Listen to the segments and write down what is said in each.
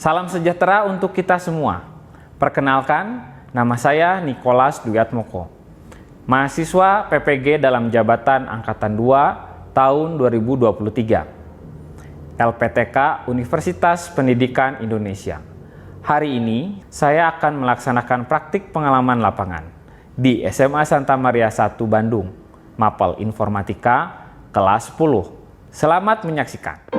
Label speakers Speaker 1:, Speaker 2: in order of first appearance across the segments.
Speaker 1: Salam sejahtera untuk kita semua. Perkenalkan, nama saya Nicholas Dwi Atmoko, mahasiswa PPG dalam jabatan Angkatan 2 tahun 2023, LPTK Universitas Pendidikan Indonesia. Hari ini, saya akan melaksanakan praktik pengalaman lapangan di SMA Santa Maria I Bandung, Mapel Informatika, kelas 10. Selamat menyaksikan.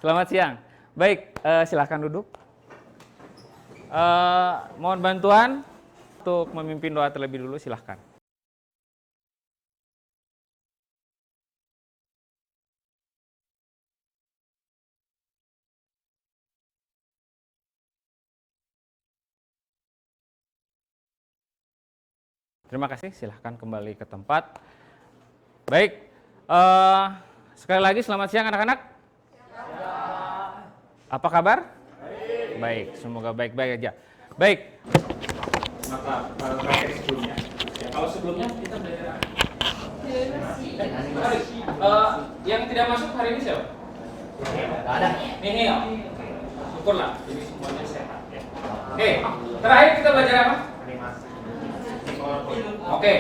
Speaker 1: Selamat siang. Baik, silahkan duduk. Mohon bantuan untuk memimpin doa terlebih dulu, silahkan. Terima kasih, silahkan kembali ke tempat. Baik, sekali lagi selamat siang anak-anak. Apa kabar? Baik, semoga baik-baik aja. Baik. Maka pada praktek sebelumnya, ya, kalau sebelumnya kita belajar yang tidak masuk hari ini siapa? Tidak ada. Nih, syukurlah, jadi semuanya sehat. Ya. Oke, terakhir kita belajar apa? Oke,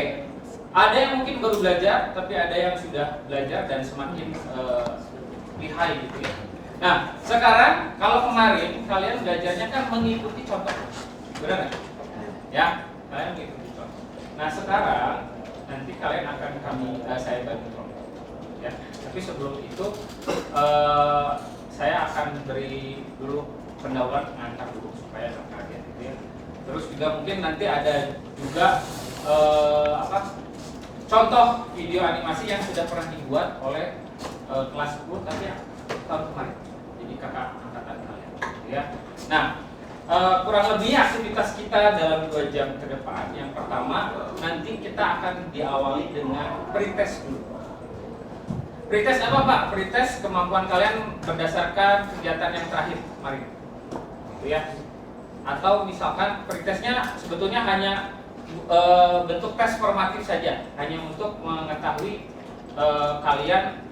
Speaker 1: ada yang mungkin baru belajar, tapi ada yang sudah belajar dan semakin lihai gitu ya. Nah, sekarang kalau kemarin kalian belajarnya kan mengikuti contoh, benar nggak? Ya, kalian mengikuti contoh. Nah, sekarang nanti kalian akan saya bantu contoh. Ya, tapi sebelum itu saya akan beri dulu pendahuluan pengantar dulu supaya nggak kaget gitu ya. Terus juga mungkin nanti ada juga contoh video animasi yang sudah pernah dibuat oleh kelas 10 tapi ya tahun kemarin, jadi kakak angkatan kalian ya. Nah, kurang lebih aktivitas kita dalam 2 jam ke depan, yang pertama nanti kita akan diawali dengan pretest dulu. Pretest apa Pak? Pretest kemampuan kalian berdasarkan kegiatan yang terakhir kemarin gitu ya. Atau misalkan pretestnya sebetulnya hanya bentuk tes formatif saja, hanya untuk mengetahui kalian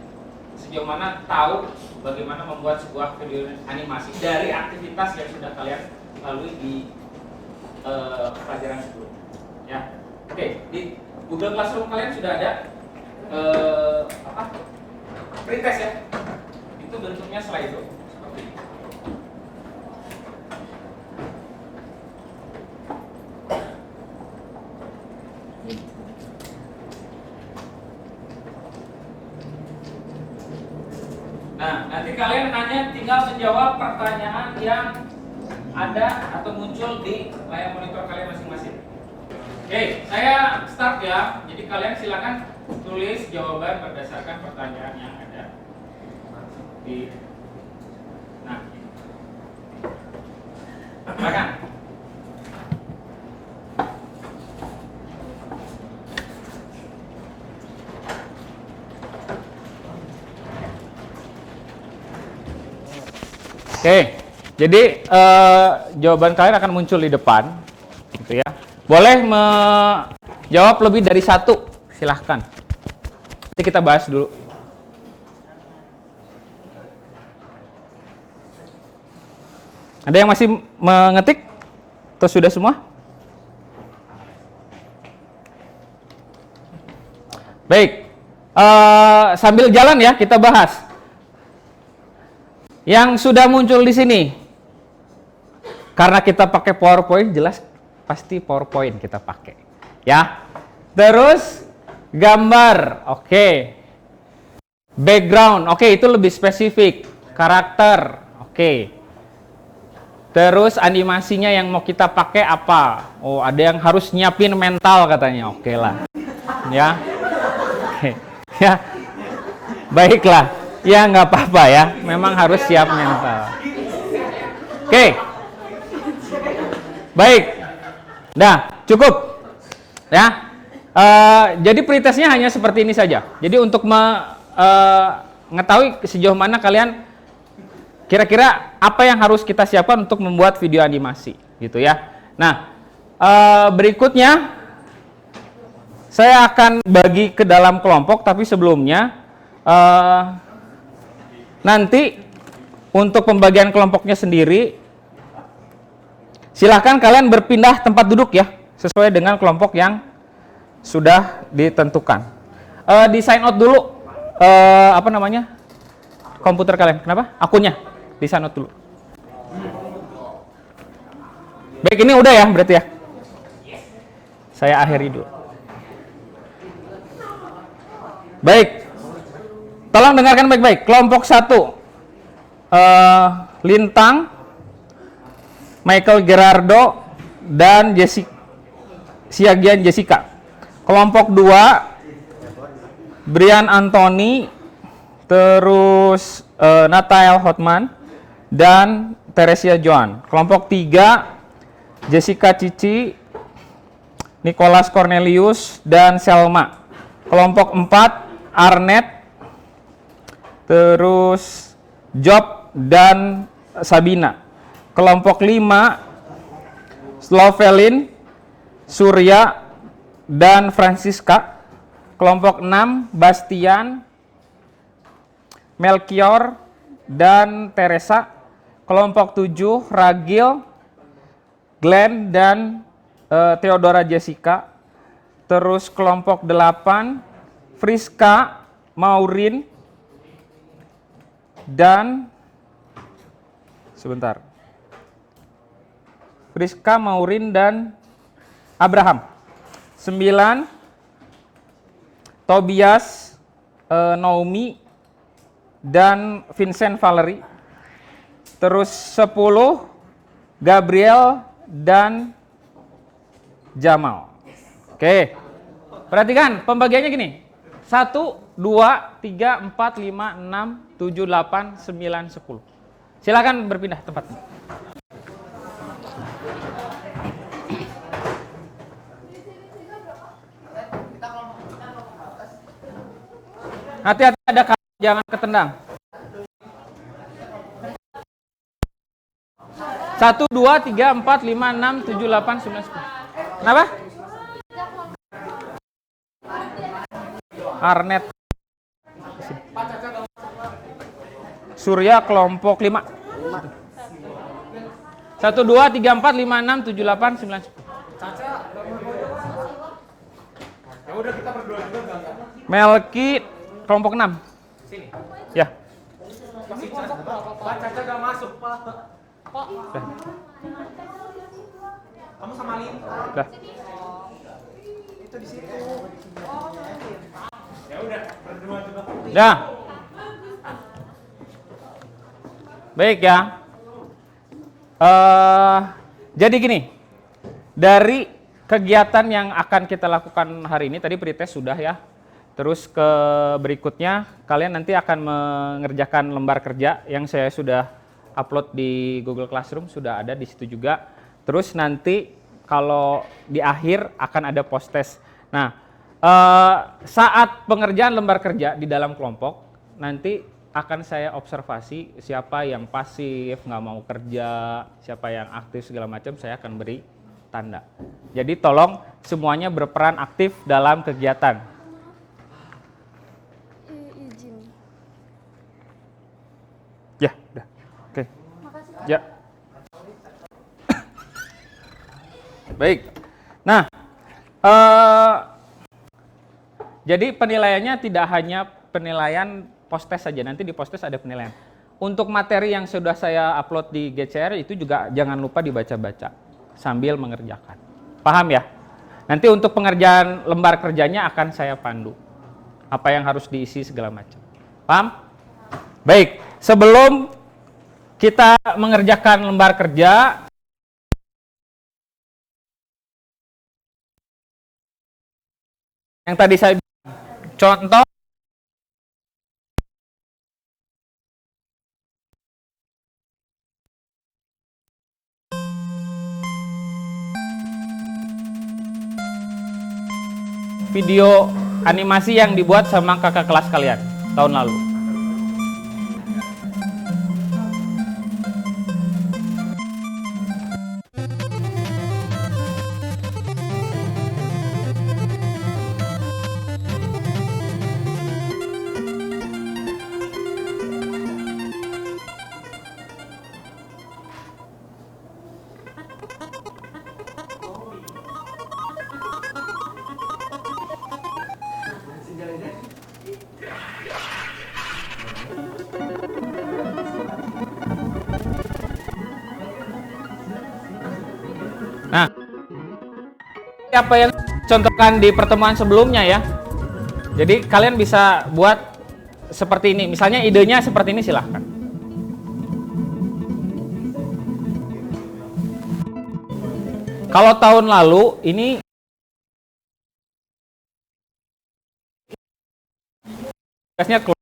Speaker 1: sejauh mana tahu bagaimana membuat sebuah video animasi dari aktivitas yang sudah kalian lalui di pelajaran sebelumnya. Ya, oke. Di Google Classroom kalian sudah ada pretest ya. Itu bentuknya slide seperti ini. Nah, nanti kalian hanya tinggal menjawab pertanyaan yang ada atau muncul di layar monitor kalian masing-masing. Oke, saya start ya. Jadi kalian silakan tulis jawaban berdasarkan pertanyaan yang ada di. Nah, silakan. Oke, jadi jawaban kalian akan muncul di depan, gitu ya. Boleh menjawab lebih dari satu, silahkan. Nanti kita bahas dulu. Ada yang masih mengetik? Atau sudah semua? Baik, sambil jalan ya kita bahas. Yang sudah muncul di sini, karena kita pakai PowerPoint, jelas pasti PowerPoint kita pakai, ya. Terus gambar, oke. Background, oke, itu lebih spesifik. Karakter, oke. Terus animasinya yang mau kita pakai apa? Oh, ada yang harus nyiapin mental katanya, oke lah, ya. Oke, ya. Baiklah, ya nggak apa-apa ya. Memang harus siap mental. Oke. Baik. Nah, cukup. Ya. Jadi pretestnya hanya seperti ini saja. Jadi untuk mengetahui sejauh mana kalian kira-kira apa yang harus kita siapkan untuk membuat video animasi, gitu ya. Nah, berikutnya saya akan bagi ke dalam kelompok, tapi sebelumnya nanti untuk pembagian kelompoknya sendiri, silahkan kalian berpindah tempat duduk ya, sesuai dengan kelompok yang sudah ditentukan. Di sign out dulu, apa namanya, komputer kalian, kenapa? Akunnya, di sign out dulu. Baik, ini udah ya berarti ya? Saya akhiri dulu. Baik, tolong dengarkan baik-baik. Kelompok 1, Lintang, Michael Gerardo, dan Siagian Jessica. Kelompok 2, Brian Anthony, terus Nathaniel Hotman, dan Teresia Joan. Kelompok 3, Jessica Cici, Nicholas Cornelius, dan Selma. Kelompok 4, Arnett, terus Job, dan Sabina. Kelompok 5, Slovelin, Surya, dan Francisca. Kelompok 6, Bastian, Melchior, dan Teresa. Kelompok 7, Ragil, Glenn, dan Theodora Jessica. Terus kelompok 8, Friska, Maureen, dan sebentar. Friska, Maureen, dan Abraham. 9, Tobias, Naomi, dan Vincent Valerie. Terus 10, Gabriel, dan Jamal. Oke, perhatikan pembagiannya gini. 1, 2, 3, 4, 5, 6, 7, 8, 9, 10. Silakan berpindah tempat. Hati-hati ada kaki, jangan ketendang. 1, 2, 3, 4, 5, 6, 7, 8, 9, 10. Kenapa? Arnett. Surya kelompok 5. 1, 2, 3, 4, 5, 6, 7, 8, 9, 10. Ya udah kita berdua juga enggak. Melki kelompok 6. Sini. Ya. Pak Caca enggak masuk, Pak. Pak. Kamu sama Linta. Dah. Itu di situ. Ya udah, berdua juga. Ya. Baik ya. Jadi gini. Dari kegiatan yang akan kita lakukan hari ini, tadi pretest sudah ya. Terus ke berikutnya, kalian nanti akan mengerjakan lembar kerja yang saya sudah upload di Google Classroom, sudah ada di situ juga. Terus nanti kalau di akhir akan ada post test. Nah, saat pengerjaan lembar kerja di dalam kelompok, nanti akan saya observasi siapa yang pasif, nggak mau kerja, siapa yang aktif segala macam, saya akan beri tanda. Jadi tolong semuanya berperan aktif dalam kegiatan.
Speaker 2: Izin.
Speaker 1: Ya, udah. Oke. Ya. Baik. Nah, jadi penilaiannya tidak hanya penilaian post-test saja, nanti di post-test ada penilaian. Untuk materi yang sudah saya upload di GCR itu juga jangan lupa dibaca-baca sambil mengerjakan. Paham ya? Nanti untuk pengerjaan lembar kerjanya akan saya pandu. Apa yang harus diisi segala macam. Paham? Baik, sebelum kita mengerjakan lembar kerja, yang tadi saya contoh video animasi yang dibuat sama kakak kelas kalian tahun lalu. Nah, apa yang contohkan di pertemuan sebelumnya ya. Jadi kalian bisa buat seperti ini. Misalnya idenya seperti ini, silahkan. Kalau tahun lalu ini tugasnya keluar.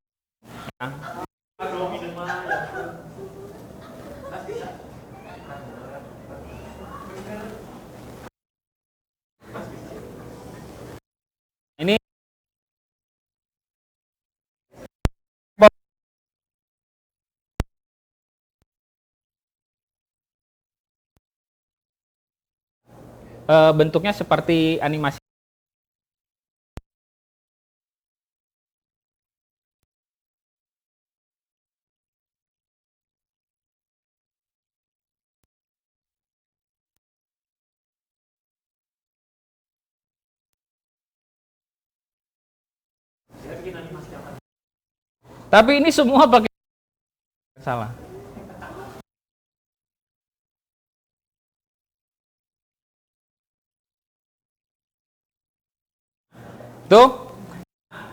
Speaker 1: Ini bentuknya seperti animasi. Tapi ini semua pakai salah. Tuh,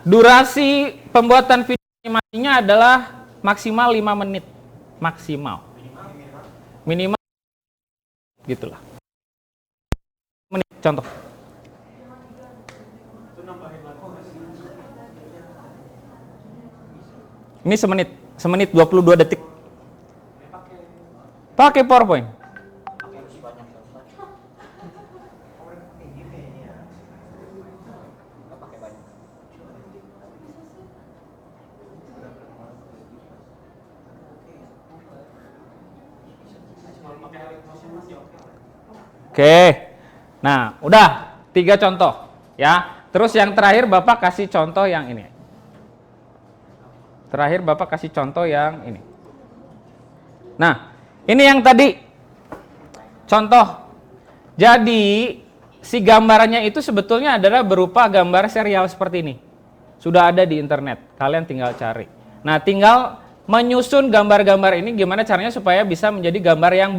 Speaker 1: durasi pembuatan video animasinya adalah maksimal 5 menit. Maksimal. Minimal gitulah. Menit contoh. Ini semenit 22 detik. Pakai PowerPoint. Oke. Nah, udah 3 contoh ya. Terus yang terakhir Bapak kasih contoh yang ini. Terakhir Bapak kasih contoh yang ini. Nah, ini yang tadi contoh. Jadi si gambarannya itu sebetulnya adalah berupa gambar serial seperti ini. Sudah ada di internet. Kalian tinggal cari. Nah, tinggal menyusun gambar-gambar ini gimana caranya supaya bisa menjadi gambar yang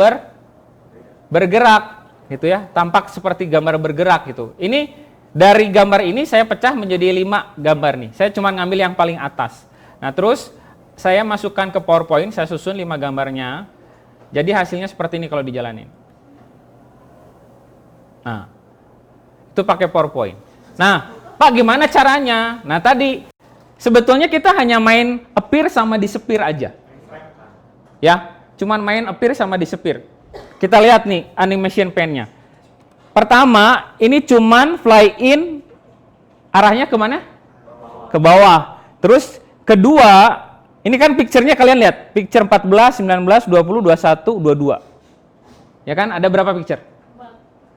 Speaker 1: bergerak gitu ya. Tampak seperti gambar bergerak gitu. Ini dari gambar ini saya pecah menjadi 5 gambar nih. Saya cuma ngambil yang paling atas. Nah, terus saya masukkan ke PowerPoint, saya susun 5 gambarnya. Jadi hasilnya seperti ini kalau dijalanin. Nah, itu pakai PowerPoint. Nah, Pak gimana caranya? Nah, tadi sebetulnya kita hanya main appear sama disappear aja. Ya, cuman main appear sama disappear. Kita lihat nih animation pen-nya. Pertama, ini cuman fly in, arahnya kemana? Ke bawah. Terus kedua, ini kan picture-nya kalian lihat, picture 14, 19, 20, 21, 22. Ya kan, ada berapa picture?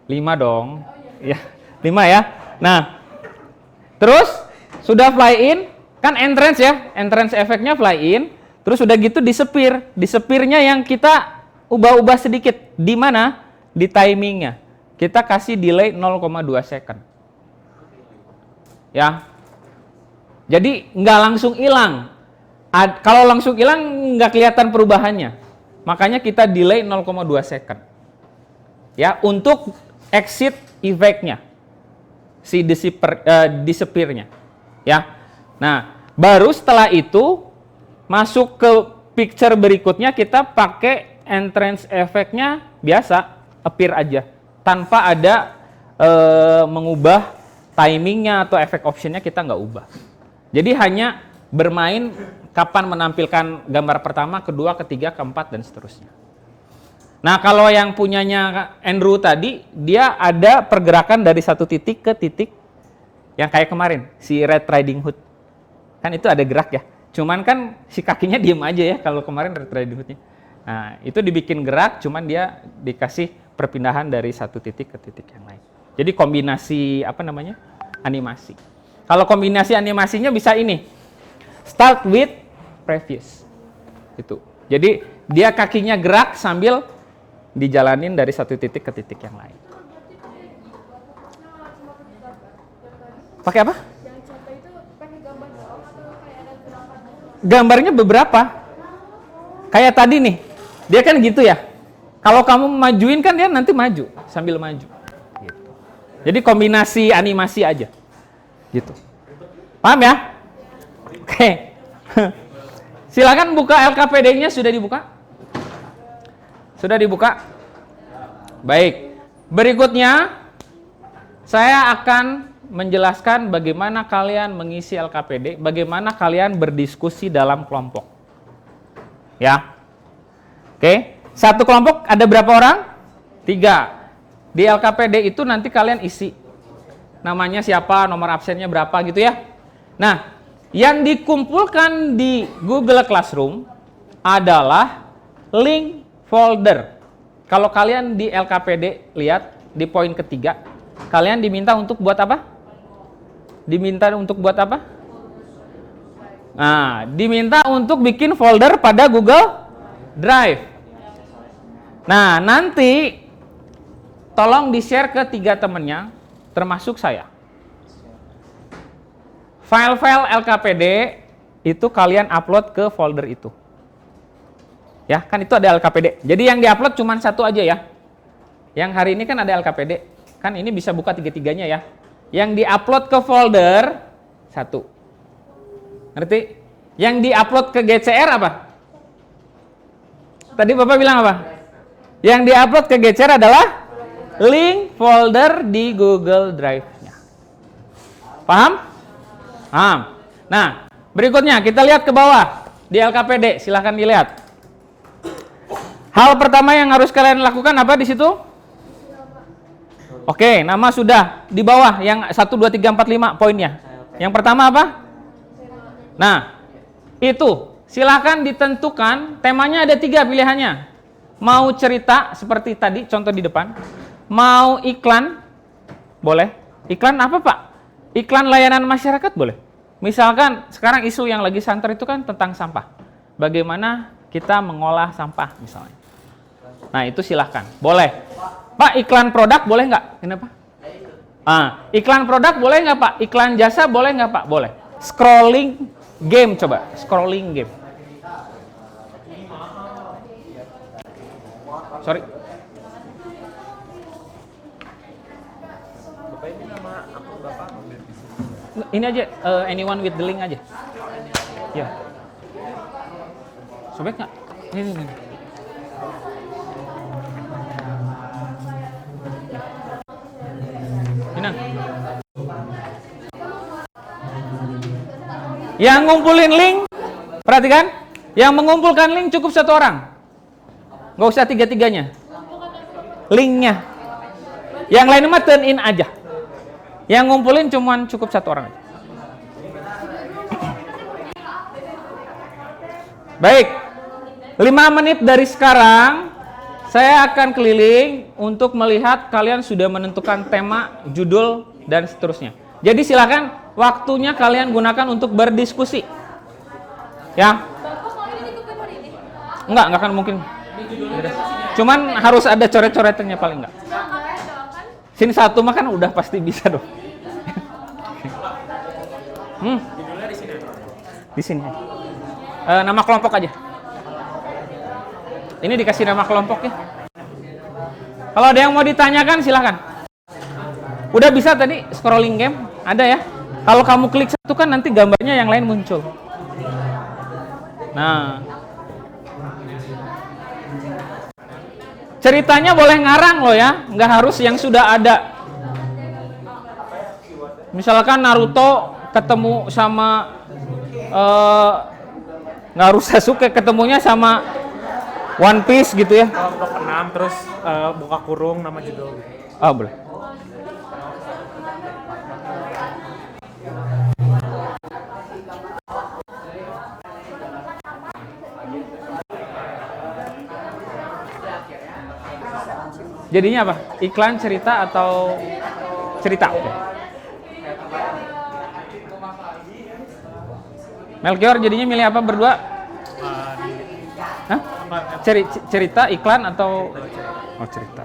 Speaker 1: 5 dong. Ya, 5 ya. Nah, terus sudah fly in, kan entrance ya, entrance efeknya fly in, terus udah gitu disappear. Disappear-nya yang kita ubah-ubah sedikit. Di mana? Di timingnya. kita kasih delay 0,2 second. Ya. Jadi nggak langsung hilang. Kalau langsung hilang nggak kelihatan perubahannya. Makanya kita delay 0,2 second. Ya, untuk exit effect-nya. Si disappear-nya. Ya. Nah, baru setelah itu masuk ke picture berikutnya kita pakai entrance effect-nya biasa, appear aja. Tanpa ada mengubah timingnya atau efek optionnya kita nggak ubah. Jadi hanya bermain kapan menampilkan gambar pertama, kedua, ketiga, keempat, dan seterusnya. Nah, kalau yang punyanya Andrew tadi, dia ada pergerakan dari satu titik ke titik yang kayak kemarin, si Red Riding Hood. Kan itu ada gerak ya. Cuman kan si kakinya diem aja ya kalau kemarin Red Riding Hood-nya. Nah, itu dibikin gerak, cuman dia dikasih perpindahan dari satu titik ke titik yang lain. Jadi kombinasi animasi. Kalau kombinasi animasinya bisa ini. Start with previous. Itu. Jadi dia kakinya gerak sambil dijalanin dari satu titik ke titik yang lain. Pakai apa? Yang contoh itu pakai gambar doang atau kayak ada gerakan? Gambarnya beberapa. Kayak tadi nih. Dia kan gitu ya. Kalau kamu majuin kan dia nanti maju sambil maju. Gitu. Jadi kombinasi animasi aja. Gitu. Paham ya? Oke. Silakan buka LKPD-nya, sudah dibuka? Sudah dibuka? Baik. Berikutnya saya akan menjelaskan bagaimana kalian mengisi LKPD, bagaimana kalian berdiskusi dalam kelompok. Ya. Oke. Satu kelompok ada berapa orang? 3. Di LKPD itu nanti kalian isi. Namanya siapa, nomor absennya berapa gitu ya. Nah, yang dikumpulkan di Google Classroom adalah link folder. Kalau kalian di LKPD lihat di poin ketiga, kalian diminta untuk buat apa? Diminta untuk buat apa? Nah, diminta untuk bikin folder pada Google Drive. Nah, nanti tolong di-share ke 3 temennya, termasuk saya. File-file LKPD itu kalian upload ke folder itu. Ya, kan itu ada LKPD. Jadi yang di-upload cuma satu aja ya. Yang hari ini kan ada LKPD. Kan ini bisa buka 3-3-nya ya. Yang di-upload ke folder 1. Ngerti? Yang di-upload ke GCR apa? Tadi Bapak bilang apa? Yang di-upload ke GCR adalah link folder di Google Drive-nya. Paham? Paham. Nah, berikutnya kita lihat ke bawah di LKPD, silahkan dilihat. Hal pertama yang harus kalian lakukan apa di situ? Oke, nama sudah di bawah yang 1 2 3 4 5 poinnya. Yang pertama apa? Nah, itu silahkan ditentukan temanya ada 3 pilihannya. Mau cerita seperti tadi contoh di depan, mau iklan boleh. Iklan apa Pak? Iklan layanan masyarakat boleh. Misalkan sekarang isu yang lagi santer itu kan tentang sampah. Bagaimana kita mengolah sampah misalnya. Nah itu silahkan, boleh. Pak iklan produk boleh nggak? Kenapa? Iklan produk boleh nggak Pak? Iklan jasa boleh nggak Pak? Boleh. Scrolling game coba, scrolling game. Sorry. Bapak ini nama akun Bapak? Ini aja, anyone with the link aja. Ya. Sobek nggak? Ini. Yang ngumpulin link, perhatikan, yang mengumpulkan link cukup 1 orang. Nggak usah 3-3-nya. Linknya. Yang lain mah turn in aja. Yang ngumpulin cuman cukup 1 orang aja. Baik. 5 menit dari sekarang, saya akan keliling untuk melihat kalian sudah menentukan tema, judul, dan seterusnya. Jadi silakan waktunya kalian gunakan untuk berdiskusi. Ya. Enggak akan mungkin. Cuman harus ada coret-coretannya paling enggak. Scene 1 mah kan udah pasti bisa dong.
Speaker 2: Judulnya di sini.
Speaker 1: Di sini. Nama kelompok aja. Ini dikasih nama kelompok ya. Kalau ada yang mau ditanyakan silahkan. Udah bisa tadi scrolling game? Ada ya? Kalau kamu klik satu kan nanti gambarnya yang lain muncul. Nah. Ceritanya boleh ngarang loh ya, nggak harus yang sudah ada. Misalkan Naruto ketemu sama Naruto Sasuke ketemunya sama One Piece gitu ya.
Speaker 2: Kelompok 6 terus buka kurung nama judul.
Speaker 1: Oh boleh. Jadinya apa? Iklan, cerita, atau cerita? Melchior jadinya milih apa berdua? Hah? Cerita, iklan, atau cerita?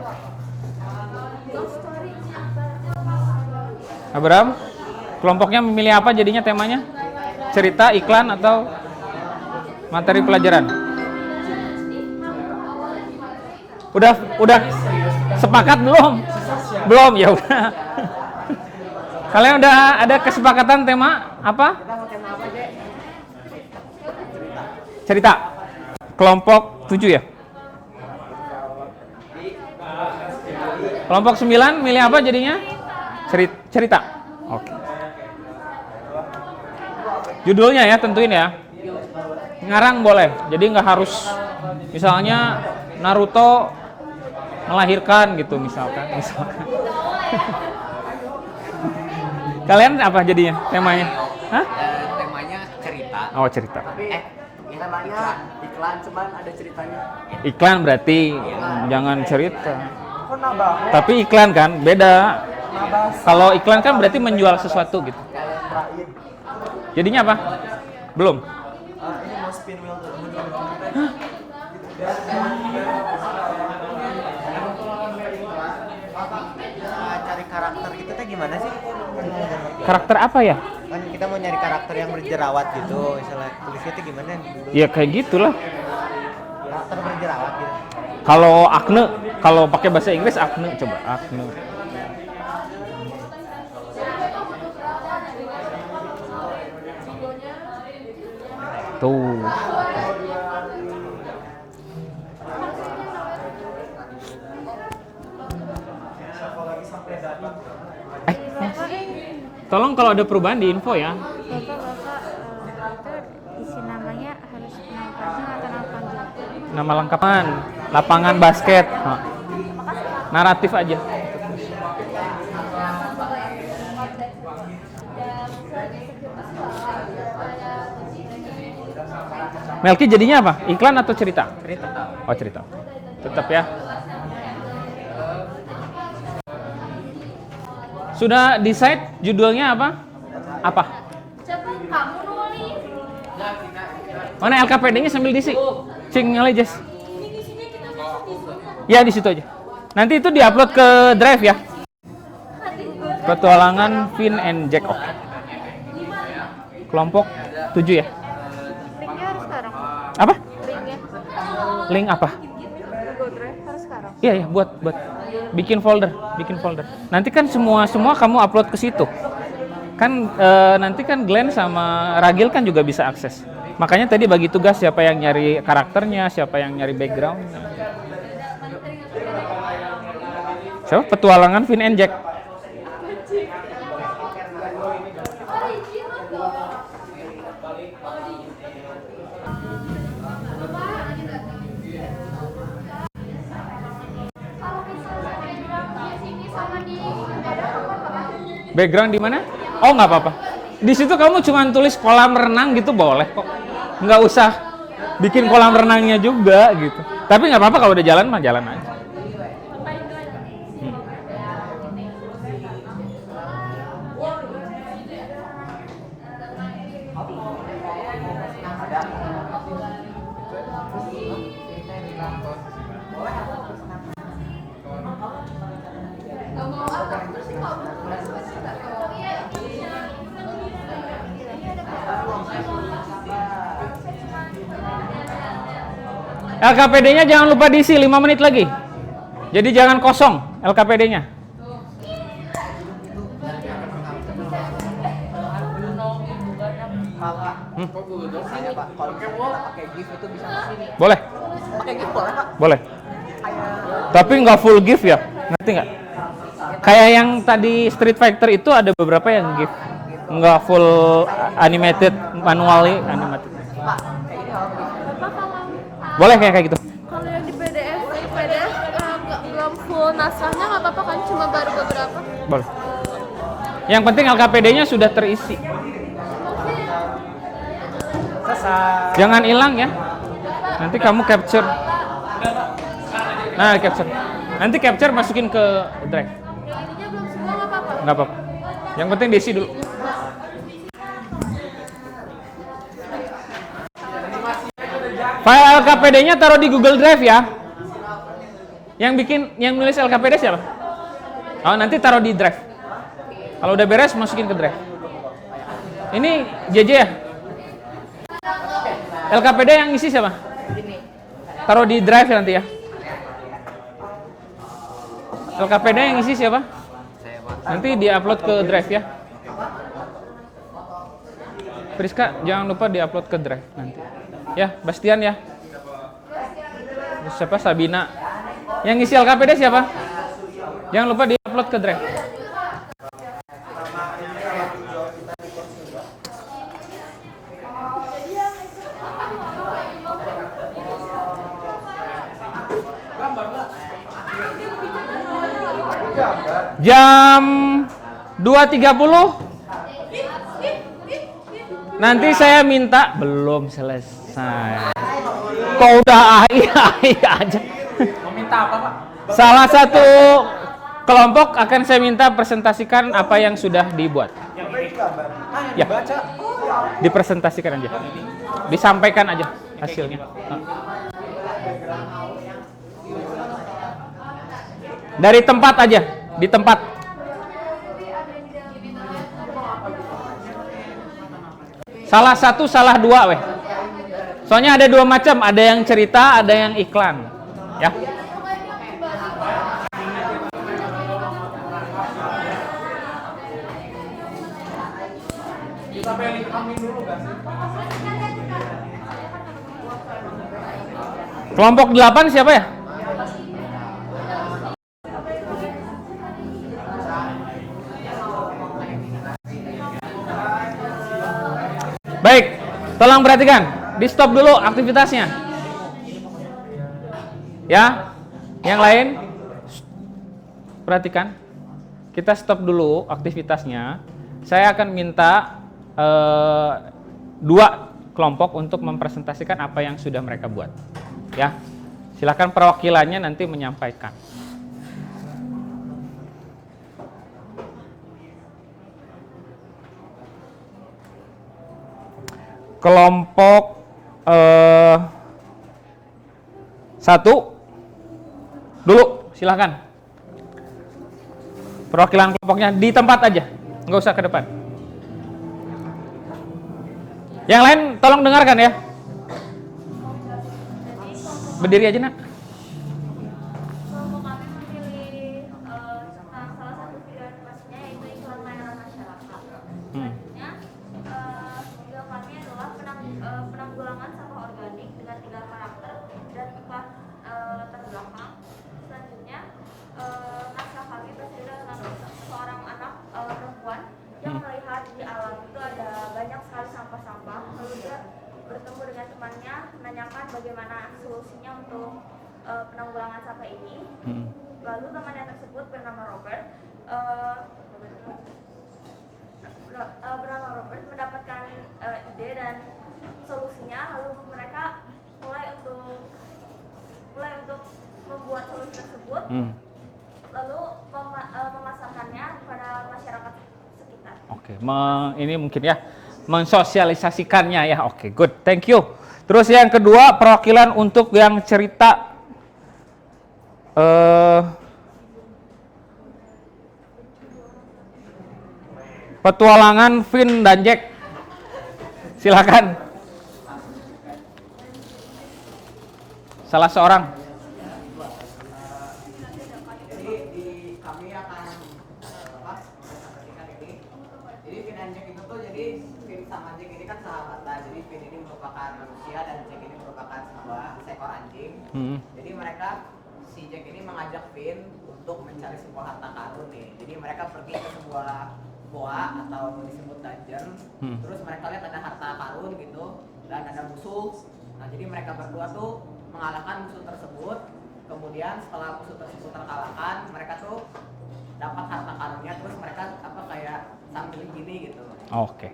Speaker 1: Abraham, kelompoknya memilih apa jadinya temanya? Cerita, iklan, atau materi pelajaran? Udah sepakat belum? Belum, ya udah. Kalian udah ada kesepakatan tema apa? Cerita. Kelompok 7 ya? Kelompok 9 milih apa jadinya? Cerita. Oke. Judulnya ya, tentuin ya. Ngarang boleh. Jadi nggak harus misalnya Naruto melahirkan gitu misalkan. Kalian apa jadinya temanya? Hah?
Speaker 3: Temanya cerita.
Speaker 1: Oh, cerita.
Speaker 3: Temanya iklan, cuman ada ceritanya.
Speaker 1: Iklan berarti jangan cerita. Tapi iklan kan beda. Kalau iklan kan berarti menjual sesuatu gitu. Jadinya apa? Belum.
Speaker 3: Ini mau spin wheel dulu. Cari karakter gitu teh gimana sih?
Speaker 1: Karakter apa ya?
Speaker 3: Kan kita mau nyari karakter yang berjerawat gitu, misalnya tulisnya tuh gimana?
Speaker 1: Ya kayak gitulah.
Speaker 3: Karakter berjerawat gitu.
Speaker 1: Kalau Akne, kalau pakai bahasa Inggris Akne, coba Akne. Tuh. Tolong kalau ada perubahan di info ya.
Speaker 4: Bapak itu isi namanya harus nama panjang atau nama panjang?
Speaker 1: Nama lengkapan, lapangan basket. Nah, naratif aja. Melki jadinya apa? Iklan atau cerita?
Speaker 3: Cerita.
Speaker 1: Oh cerita. Tetap ya. Sudah decide judulnya apa? Apa?
Speaker 4: Coba kamu nulis.
Speaker 1: Mana LKPD-nya sambil diisi? Cing ngelejes.
Speaker 4: Ini di sini kita masuk di sini.
Speaker 1: Ya di situ aja. Nanti itu diupload ke Drive ya. Petualangan Vin and Jack. Oke. Kelompok 7 ya.
Speaker 4: Linknya harus sekarang.
Speaker 1: Apa?
Speaker 4: Linknya.
Speaker 1: Link apa?
Speaker 4: Google Drive harus sekarang.
Speaker 1: Iya ya, buat bikin folder. Nanti kan semua kamu upload ke situ. Kan nanti kan Glenn sama Ragil kan juga bisa akses. Makanya tadi bagi tugas siapa yang nyari karakternya, siapa yang nyari backgroundnya. Siapa? Petualangan Vin and Jack. Background di mana? Oh nggak apa-apa. Di situ kamu cuma tulis kolam renang gitu boleh kok. Nggak usah bikin kolam renangnya juga gitu. Tapi nggak apa-apa kalau udah jalan mah jalan aja. LKPD-nya jangan lupa diisi 5 menit lagi. Jadi jangan kosong LKPD-nya.
Speaker 3: Saya Pak, kalau misalnya pakai gift itu bisa
Speaker 1: Boleh?
Speaker 3: pakai gift boleh Pak?
Speaker 1: Boleh. Tapi nggak full gift ya? Ngerti nggak? Kayak yang tadi Street Fighter itu ada beberapa yang gift. Nggak full animated, manually animated.
Speaker 3: Pak, kayak ini kalau
Speaker 4: Bapak kalau
Speaker 1: Boleh kayak gitu.
Speaker 4: kalau yang di PDF belum full naskahnya nggak apa-apa kan, cuma baru beberapa.
Speaker 1: Boleh. Yang penting LKPD-nya sudah terisi.
Speaker 3: selesai.
Speaker 1: Jangan hilang ya. Nanti kamu capture. Nah, capture. Nanti capture masukin ke drive.
Speaker 4: Yang ininya belum semua nggak apa-apa.
Speaker 1: Nggak apa-apa. Yang penting diisi dulu. File LKPD-nya taruh di Google Drive ya. Yang nulis LKPD siapa? Oh, nanti taruh di Drive. Kalau udah beres masukin ke Drive. Ini JJ ya? LKPD yang isi siapa? Taruh di Drive nanti ya. LKPD yang isi siapa? Nanti di-upload ke Drive ya. Priska, jangan lupa di-upload ke Drive nanti. Ya, Bastian ya. Terus siapa? Sabina. Yang isi LKPD siapa? Jangan lupa di-upload ke Drive. Jam 2.30 nanti saya minta. Belum selesai kok udah iya aja.
Speaker 2: Mau minta apa, Pak?
Speaker 1: Salah satu kelompok akan saya minta presentasikan apa yang sudah dibuat ya. Dipresentasikan aja, disampaikan aja hasilnya. Dari tempat aja, di tempat. Salah satu, salah dua, weh. Soalnya ada dua macam, ada yang cerita, ada yang iklan. Ya. Kelompok 8 siapa ya? Baik, tolong perhatikan. Di stop dulu aktivitasnya. Ya, yang lain perhatikan. Kita stop dulu aktivitasnya. Saya akan minta dua kelompok untuk mempresentasikan apa yang sudah mereka buat. Ya, silakan perwakilannya nanti menyampaikan. Kelompok 1 dulu, silakan. Perwakilan kelompoknya di tempat aja, nggak usah ke depan. Yang lain tolong dengarkan ya. Berdiri aja nak.
Speaker 4: Kelompok kami memilih tentang salah satu pilihan pastinya yaitu iklan layanan masyarakat. Selanjutnya video kami adalah penanggulangan sampah organik dengan 3 karakter dan 4 latar belakang. Selanjutnya naskah kami berseriuh dengan seorang anak perempuan yang melihat di alam itu ada banyak sekali sampah-sampah, lalu dia bertemu dengan temannya menanyakan bagaimana solusinya untuk penanggulangan sampah ini. Lalu temannya tersebut bernama Robert mendapatkan ide dan solusinya, lalu mereka mulai untuk membuat solusi tersebut, lalu memasarkannya kepada masyarakat sekitar.
Speaker 1: Oke, ini mungkin ya mensosialisasikannya ya. Oke, good, thank you. Terus yang kedua, perwakilan untuk yang cerita petualangan Vin dan Jack. Silakan. Salah seorang.
Speaker 3: Jadi kami akan sampaikan ini. Jadi Vin dan Jack itu tuh jadi Vin sama Jack ini kan sahabatan. Jadi Vin ini merupakan manusia dan Jack ini merupakan seekor anjing. Jadi mereka si Jack ini mengajak Vin untuk mencari sebuah harta karun nih. Jadi mereka pergi ke sebuah goa atau disebut dungeon. Terus mereka lihat ada harta karun gitu dan ada musuh. Nah jadi mereka berdua tuh mengalahkan musuh tersebut. Kemudian setelah musuh tersebut terkalahkan, mereka tuh dapat harta karunnya. Terus mereka kayak sambil gini gitu.
Speaker 1: Oke,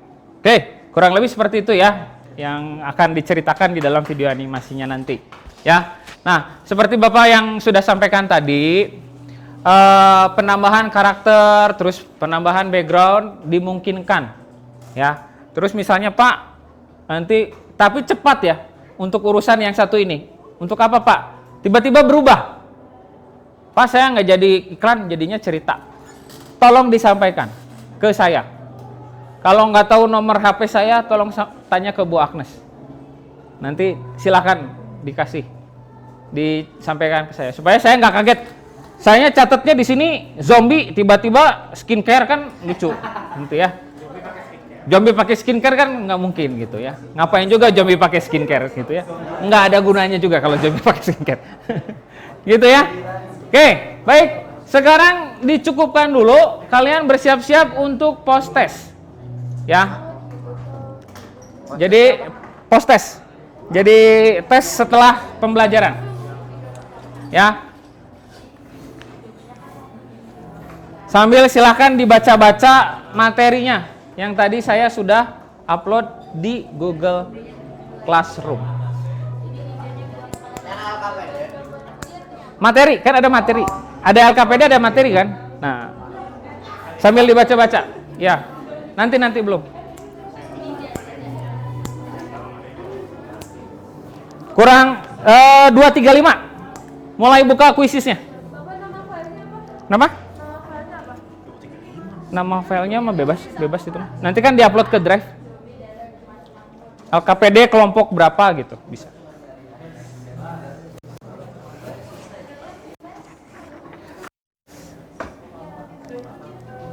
Speaker 1: kurang lebih seperti itu ya yang akan diceritakan di dalam video animasinya nanti. Ya, nah seperti Bapak yang sudah sampaikan tadi, penambahan karakter, terus penambahan background dimungkinkan. Ya, terus misalnya Pak, nanti tapi cepat ya untuk urusan yang satu ini. Untuk apa Pak? Tiba-tiba berubah. Pak saya nggak jadi iklan, jadinya cerita. Tolong disampaikan ke saya. Kalau nggak tahu nomor HP saya, tolong tanya ke Bu Agnes. Nanti silakan dikasih, disampaikan ke saya supaya saya nggak kaget. Saya catatnya di sini zombie tiba-tiba skincare kan lucu, gitu ya. Zombie pakai skincare kan nggak mungkin gitu ya. Ngapain juga zombie pakai skincare gitu ya? Nggak ada gunanya juga kalau zombie pakai skincare, gitu ya. Oke, baik. Sekarang dicukupkan dulu. Kalian bersiap-siap untuk post test, ya. Jadi post test. Jadi tes setelah pembelajaran, ya. Sambil silakan dibaca-baca materinya yang tadi saya sudah upload di Google Classroom. Materi, kan ada materi. Ada LKPD, ada materi kan? Nah, sambil dibaca-baca. Ya, nanti belum. Kurang 235. Mulai buka kuisisnya. Nama? Nama filenya mah bebas itu. Nanti kan diupload ke Drive. LKPD kelompok berapa gitu bisa.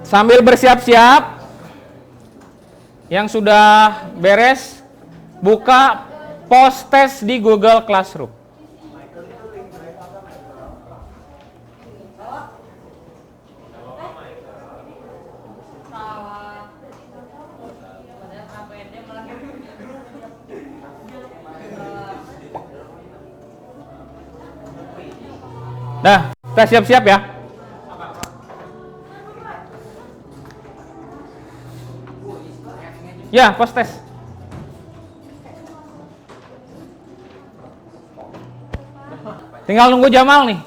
Speaker 1: Sambil bersiap-siap, yang sudah beres, buka post test di Google Classroom. Nah, kita siap-siap ya. Ya, post test. Tinggal nunggu Jamal nih.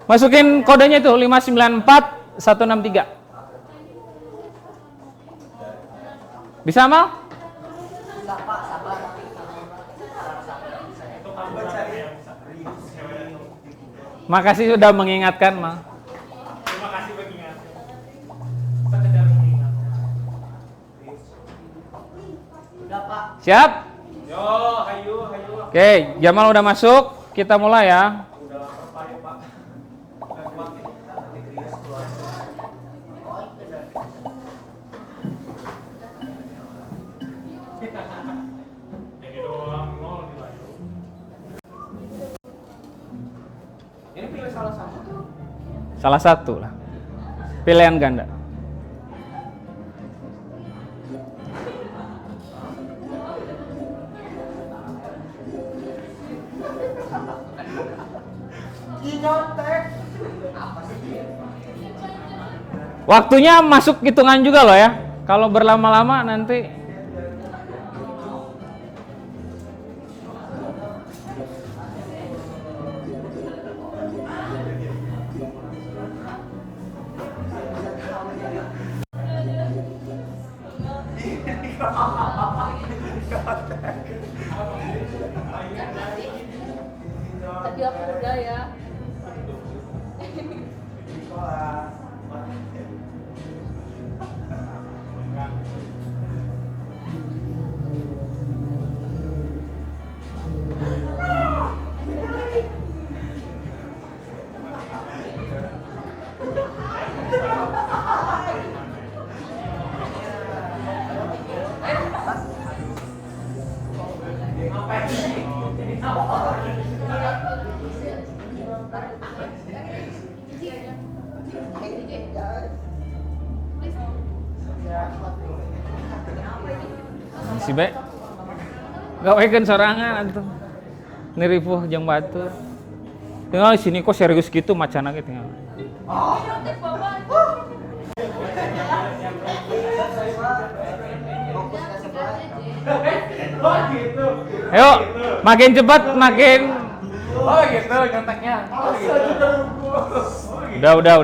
Speaker 1: Masukin kodenya itu 594163. Bisa, Mal? Makasih sudah mengingatkan, Mal.
Speaker 2: Terima kasih mengingatkan.
Speaker 1: Siap?
Speaker 2: Yo, hayu.
Speaker 1: Oke, Jamal udah masuk. Kita mulai ya.
Speaker 2: Udah lapar ya, Pak. Jadi doang nol nilai.
Speaker 3: Ini pilih salah satu tuh.
Speaker 1: Salah satu lah. Pilihan ganda. Waktunya masuk hitungan juga loh ya. Kalau berlama-lama nanti
Speaker 4: Tadi aku udah ya.
Speaker 1: Si Be gawekeun sorangan atuh niripuh jeung batur. Tinggal sini kok serius gitu macana gitu tinggal. Ayo, makin cepat makin.
Speaker 2: Oh gitu nyonteknya. Oh gitu.
Speaker 1: Udah.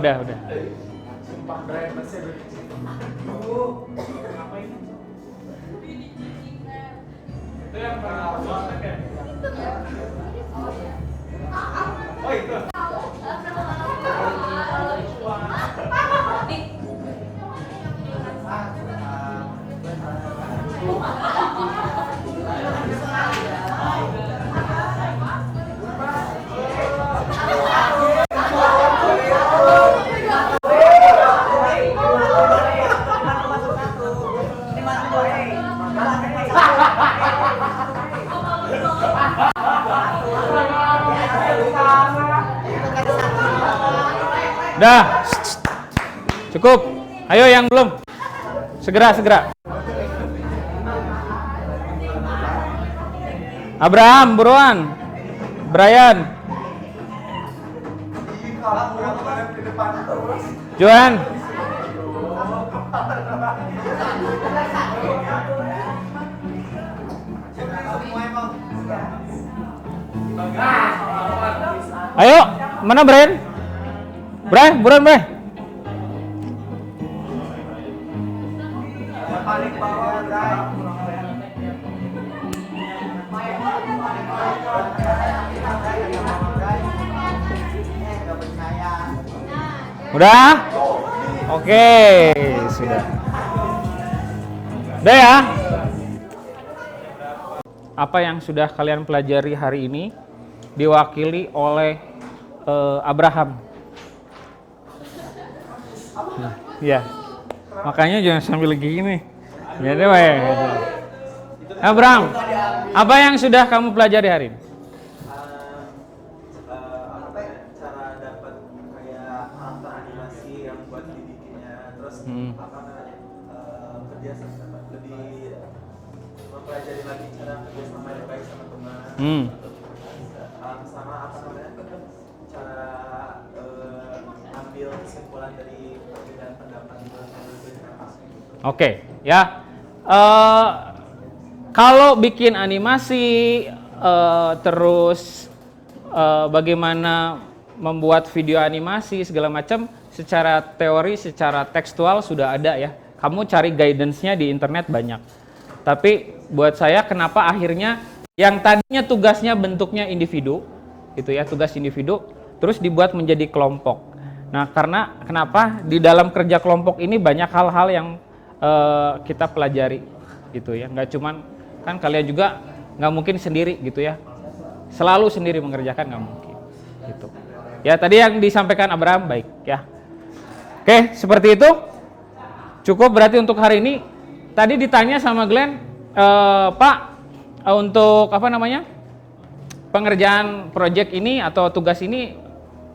Speaker 2: Sumpah brand masih ada. Itu yang nyontek ya? Oh itu.
Speaker 1: Dah. Cukup. Ayo yang belum. Segera. Abraham, buruan. Brian. Johan. Ayo, mana Brian? Brian, buruan Brian.
Speaker 3: Paling bawah, Bray.
Speaker 1: Udah? Oke, sudah. Udah ya? Apa yang sudah kalian pelajari hari ini diwakili oleh Abraham. Iya. Makanya jangan sambil gini. Jadi Abraham, apa yang sudah kamu pelajari hari ini?
Speaker 5: Cara dapat kayak karakter animasi yang buat dibikinnya, terus kerja sama lebih mempelajari lagi cara kerja sama yang baik sama teman, sama cara ambil kesimpulan dari perbedaan pendapat gitu.
Speaker 1: Oke, ya. Kalau bikin animasi, terus bagaimana membuat video animasi segala macam, secara teori, secara tekstual sudah ada ya. Kamu cari guidance-nya di internet banyak. Tapi buat saya kenapa akhirnya yang tadinya tugasnya bentuknya individu, gitu ya, tugas individu, terus dibuat menjadi kelompok. Nah, karena kenapa di dalam kerja kelompok ini banyak hal-hal yang kita pelajari, gitu ya. Nggak cuman kan kalian juga nggak mungkin sendiri, gitu ya. Selalu sendiri mengerjakan nggak mungkin, gitu. Ya tadi yang disampaikan Abraham baik ya. Oke, seperti itu. Cukup berarti untuk hari ini. Tadi ditanya sama Glenn, Pak, untuk apa namanya? Pengerjaan proyek ini atau tugas ini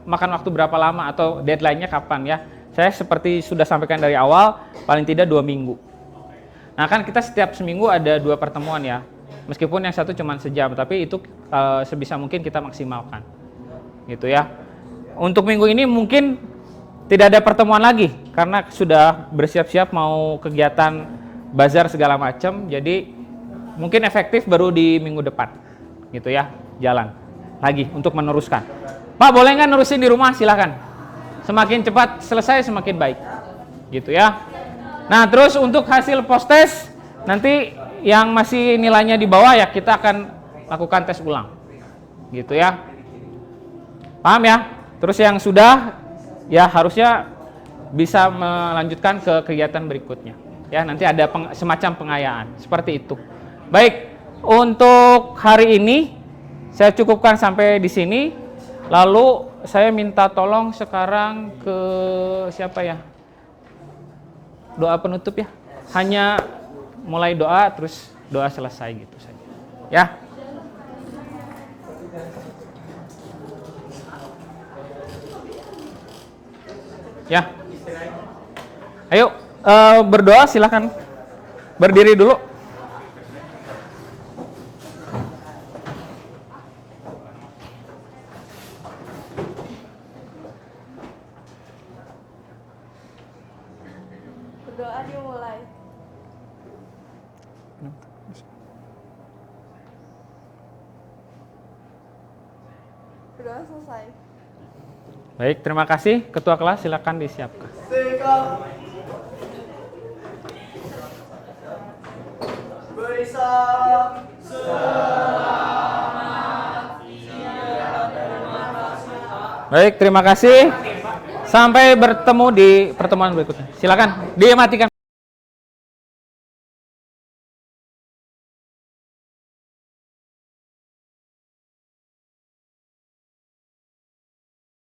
Speaker 1: makan waktu berapa lama atau deadline-nya kapan ya? Saya seperti sudah sampaikan dari awal, paling tidak 2 minggu. Nah kan kita setiap seminggu ada 2 pertemuan ya. Meskipun yang satu cuma sejam, tapi itu sebisa mungkin kita maksimalkan. Gitu ya. Untuk minggu ini mungkin tidak ada pertemuan lagi karena sudah bersiap-siap mau kegiatan bazar segala macam. Jadi mungkin efektif baru di minggu depan. Gitu ya, jalan lagi untuk meneruskan. Pak, boleh nggak nerusin di rumah? Silahkan. Semakin cepat selesai semakin baik. Gitu ya. Nah, terus untuk hasil post test nanti yang masih nilainya di bawah ya kita akan lakukan tes ulang. Gitu ya. Paham ya? Terus yang sudah ya harusnya bisa melanjutkan ke kegiatan berikutnya. Ya, nanti ada semacam pengayaan seperti itu. Baik, untuk hari ini saya cukupkan sampai di sini. Lalu saya minta tolong sekarang ke siapa ya? Doa penutup ya. Hanya mulai doa terus doa selesai gitu saja. Ya. Ya. Ayo berdoa silakan. Berdiri dulu.
Speaker 6: Berdoa dimulai. Berdoa selesai.
Speaker 1: Baik, terima kasih. Ketua kelas silakan disiapkan.
Speaker 5: Beri salam.
Speaker 1: Baik, terima kasih. Sampai bertemu di pertemuan berikutnya. Silakan dimatikan.